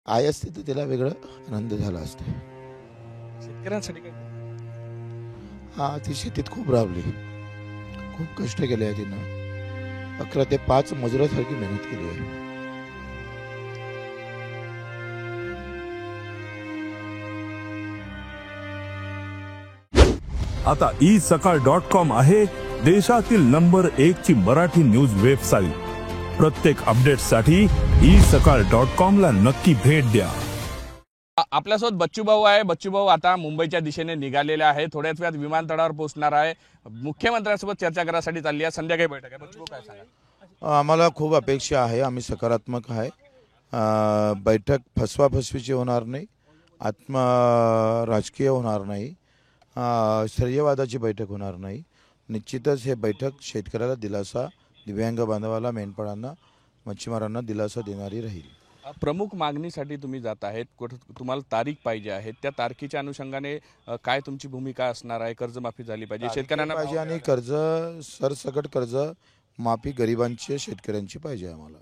आई असते तर तिला वेगळं आनंद झाला असता. शेतकऱ्यांसाठी काय हां, ती शेतीत खूप राबली. खूप कष्ट केले आहे तिनं. 11 ते 5 मजुरासारखी मेहनत केली आहे. आता isakal.com आहे देशातील नंबर 1 ची मराठी न्यूज वेबसाईट. प्रत्येक अपडेटसाठी isakal.com ला नक्की भेट द्या. आपल्यासोबत बच्चू भाऊ आहे. बच्चू भाऊ आता मुंबईच्या दिशेने निघालेले आहे. थोड्याच वेळात विमानतळावर पोहोचणार आहे. मुख्यमंत्र्यांसोबत चर्चा करायसाठी चालली आहे. संध्याकाळी बैठक आहे. बच्चू भाऊ काय सांगा? आम्हाला खूप अपेक्षा आहे. आम्ही सकारात्मक आहे. बैठक फसवाफसवीची होणार नाही. राजकीय होणार नाही. श्रेयवादाची बैठक होणार नाही. निश्चितच हे बैठक शेतकऱ्याला दिलासा, दिव्यांग बांधवाला, मेंढपाळांना, मच्छीमारांना दिलासा देणारी राहील. प्रमुख मागणीसाठी तुम्ही जात आहेत. तुम्हाला तारीख पाहिजे आहे. त्या तारखेच्या अनुषंगाने काय तुमची भूमिका असणार आहे? कर्जमाफी झाली पाहिजे, शेतकऱ्यांना पाहिजे आणि कर्ज सरसकट कर्ज माफी गरिबांची, शेतकऱ्यांची पाहिजे आम्हाला.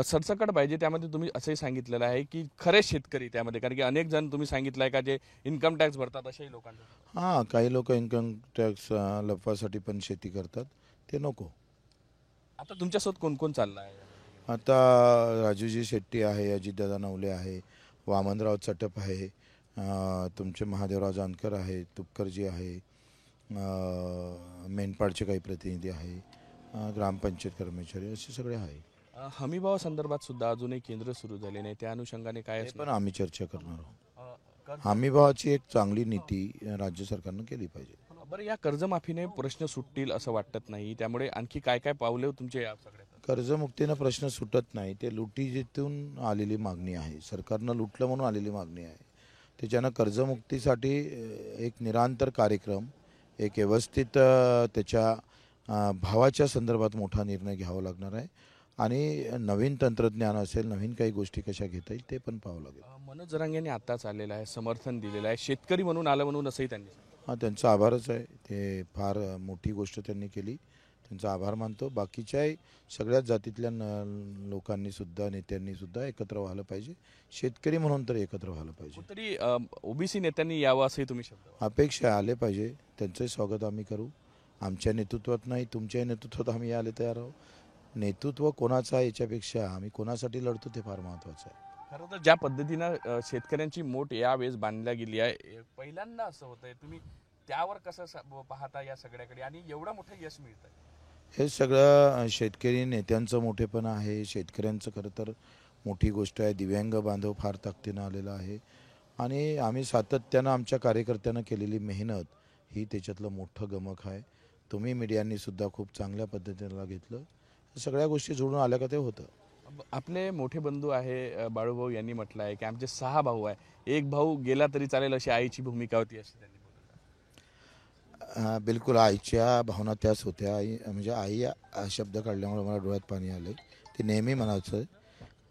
सरसकट पाहिजे. त्यामध्ये तुम्ही असंही सांगितलेलं आहे की खरे शेतकरी त्यामध्ये, कारण की अनेक जण तुम्ही सांगितलंय का जे इन्कम टॅक्स भरतात अशाही लोकांना. हां, काही लोक इन्कम टॅक्स लपवासाठी पण शेती करतात. ते नको. आता तुमच्यासोबत कोण कोण चाललं आहे? आता राजूजी शेट्टी आहे, अजितदादा नवले आहे, वामनराव चटप आहे, तुमचे महादेवराव जानकर आहे, तुपकरजी आहे, मेनपाडचे काही प्रतिनिधी आहे, ग्रामपंचायत कर्मचारी, असे सगळे आहे. हमीभावा संदर्भात सुद्धा अजूनही केंद्र सुरू झाले नाही. त्या अनुषंगाने काय हे असणार? पण आम्ही चर्चा करणार आहोत. हमीभावाची एक चांगली नीती राज्य सरकारनं केली पाहिजे. बरं, या कर्जमाफीने प्रश्न सुटतील असं वाटत नाही. त्यामुळे आणखी काय काय पावले तुमचे या सगळ्यात? कर्जमुक्तीनं प्रश्न सुटत नाही. ते लुटीजीतून आलेली मागणी आहे. सरकारनं लुटलं म्हणून आलेली मागणी आहे. त्याच्यानं कर्जमुक्तीसाठी एक निरांतर कार्यक्रम, एक व्यवस्थित त्याच्या भावाच्या संदर्भात मोठा निर्णय घ्यावा लागणार आहे. आणि नवीन तंत्रज्ञान असेल, नवीन काही गोष्टी कशा घेता येईल ते पण पाहावं लागेल. मनोज जरांगे आताच आलेला आहे, समर्थन दिलेलं आहे. शेतकरी म्हणून आलं म्हणून असंही त्यांनी सांगितलं. हां, त्यांचा आभारच आहे. ते फार मोठी गोष्ट त्यांनी केली. त्यांचा आभार मानतो. बाकीच्याही सगळ्याच जातीतल्या लोकांनी सुद्धा, नेत्यांनी सुद्धा एकत्र व्हायला पाहिजे. शेतकरी म्हणून तर एकत्र व्हायला पाहिजे. तरी ओबीसी नेत्यांनी यावं असंही तुम्ही शब्द. अपेक्षा आले पाहिजे. त्यांचंही स्वागत आम्ही करू. आमच्या नेतृत्वात नाही, तुमच्याही नेतृत्वात आम्ही यायला तयार आहोत. नेतृत्व कोणाचं आहे याच्यापेक्षा आम्ही कोणासाठी लढतो ते फार महत्त्वाचं आहे. खरं तर ज्या पद्धतीनं शेतकऱ्यांची मोठ यावेळेस बांधल्या गेली आहे, पहिल्यांदा असं होतंय. तुम्ही त्यावर कसं पाहता या सगळ्याकडे आणि एवढं मोठं यश मिळतंय? हे सगळं शेतकरी नेत्यांचं मोठेपण आहे. शेतकऱ्यांचं खरं तर मोठी गोष्ट आहे. दिव्यांग बांधव फार ताकदीनं आलेला आहे आणि आम्ही सातत्यानं आमच्या कार्यकर्त्यांना केलेली मेहनत ही त्याच्यातलं मोठं गमक आहे. तुम्ही मीडियांनी सुद्धा खूप चांगल्या पद्धतीनं घेतलं. सगळ्या गोष्टी जोडून आल्या का ते होतं. आपले मोठे बंधू आहे बाळूभाऊ यांनी म्हटलं आहे की आमचे 6 भाऊ आहे, एक भाऊ गेला तरी चालेल अशी आईची भूमिका होती अशी त्यांनी बोललं. बिलकुल आईच्या भावना त्याच होत्या. आई म्हणजे आई हा शब्द काढल्यामुळे मला डोळ्यात पाणी आलं. ते नेहमी म्हणायचं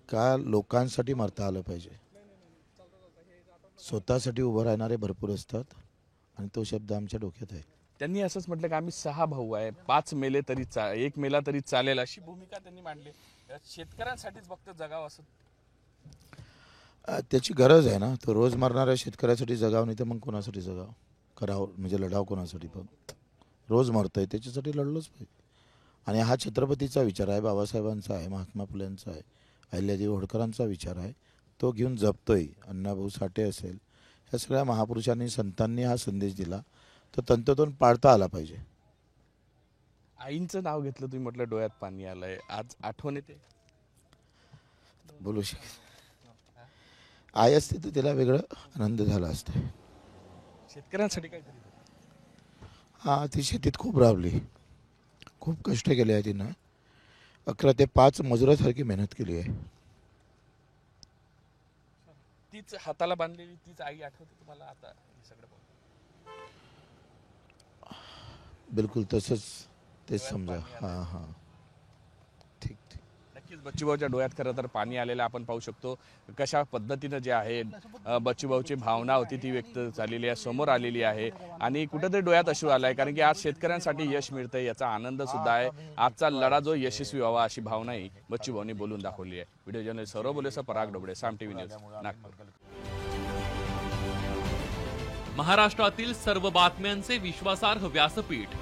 का लोकांसाठी मरता आलं पाहिजे. स्वतःसाठी उभं राहणारे भरपूर असतात आणि तो शब्द आमच्या डोक्यात आहे. त्यांनी असंच म्हटलं की आम्ही 6 भाऊ आहे, 5 मेले तरी एक मेला तरी चालेल अशी भूमिका त्यांनी मांडली. शेतकऱ्यांसाठीच फक्त जगावं असं. त्याची गरज आहे ना. तो रोज मरणाऱ्या शेतकऱ्यासाठी जगावं, नाही तर मग कोणासाठी जगावं, करावं म्हणजे लढावं कोणासाठी. पण रोज मरतंय त्याच्यासाठी लढलोच पाहिजे. आणि हा छत्रपतीचा विचार आहे, बाबासाहेबांचा आहे, महात्मा फुलेंचा आहे, अहिल्यादेवी होळकरांचा विचार आहे. तो घेऊन जपतोय. अण्णाभाऊ साठे असेल, ह्या सगळ्या महापुरुषांनी, संतांनी हा संदेश दिला, तो तंतोतंत पाळता आला पाहिजे. आईंचं नाव घेतलं तुम्ही, म्हटलं डोळ्यात पाणी आलंय. आज आठवण येते? बोलू शकत. आई असते तर तिला वेगळं आनंद झाला असता. शेतकऱ्यांसाठी काय तरी. हां, ती शेतीत खूप राबली. खूप कष्ट केले आहे तिनं. 11 ते 5 मजुरासारखी मेहनत केली आहे. तीच हाताला बांधलेली तीच आई आठवते तुम्हाला आता हे सगळं बघून? बिलकुल तसंच तेच समजा. हां हां, ठीक ठीक. नक्की नक्कीच बच्चूभाऊच्या डोळ्यात खरं तर पाणी आलेलं आपण पाहू शकतो. कशा पद्धतीनं जे आहे बच्चूभाऊची भावना होती ती व्यक्त झालेली आहे, समोर आलेली आहे आणि कुठेतरी डोळ्यात अश्रू आलाय, कारण की आज शेतकऱ्यांसाठी यश मिळतंय याचा आनंद सुद्धा आहे. आजचा लढा जो यशस्वी व्हावा अशी भावनाही बच्चूभाऊंनी बोलून दाखवली आहे. व्हिडिओ जर्नलिस्ट सौरभ बोलेसह पराग डोबळे, साम टीव्ही न्यूज, नागपूर. महाराष्ट्रातील सर्व बातम्यांचे विश्वासार्ह व्यासपीठ,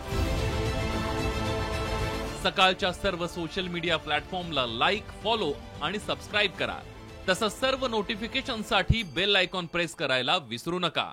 सकाळच्या सर्व सोशल मीडिया प्लॅटफॉर्मला लाईक, फॉलो आणि सबस्क्राईब करा. तसंच सर्व नोटिफिकेशनसाठी बेल आयकॉन प्रेस करायला विसरू नका.